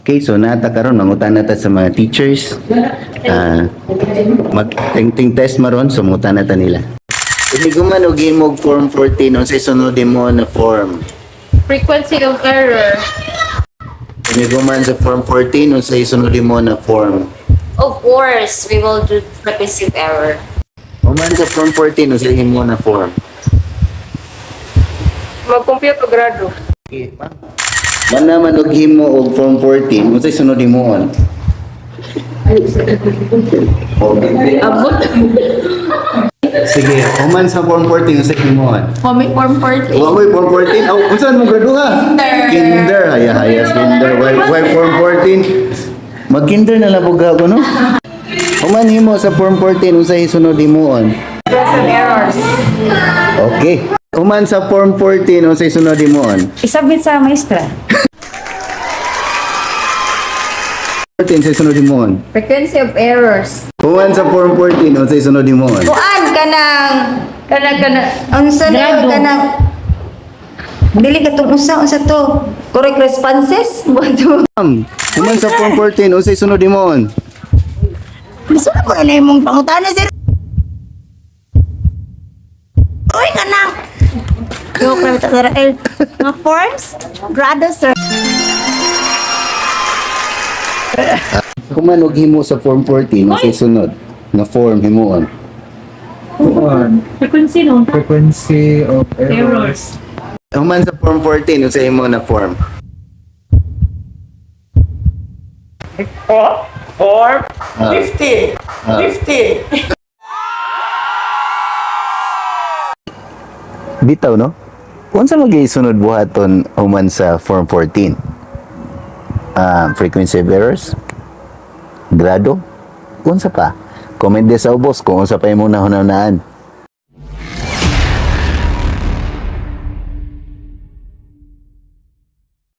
Okay, so nata karon mangutan nata sa mga teachers. Mag-ting test maron, so mangutan nata nila. Kung guman og himog form 14 unsay sunod mo na form? Frequency of error. Kung guman sa form 14 unsay sunod mo na form? Of course, we will do frequency of error. Guman sa form 14 unsay himo na form? Mag-compute og grado. Okay, pa. Man naman og himo og form 14 unsay sunod himoon? Abot. Sige, human sa form 14 unsay himoon? Form 14. Wa mo'y form 14. Oh, unsan mo graduha? Kinder. Hayas kinder. Why form 14? Mag-kinder na lang pug ako, no? Human himo sa form 14 unsay sunod himoon? Present errors. Okay. Human sa form 14 unsay sunod himoon? Isubmit sa maestra. 14 unsay sunod himoon? Frequency of errors. Human sa form 14 unsay sunod himoon? Kuan kanang unsa na kanang dili ka tong unsa to correct responses buto Human sa form 14 unsay sunod himoon? gusto na ko na imong pangutana sir oy kanang yo kaya ta mga forms grado sir Human og himo sa form 14 unsay sunod na form himoon? Frequency no? Frequency of errors. Human sa form 14 unsay himo na form? Form 50. 50. Bitaw, no? Unsa mag-isunod buhaton human sa form 14? Frequency of errors? Grado? Unsa pa? Comment din sa ubos kung unsa pa imong nahunahunaan.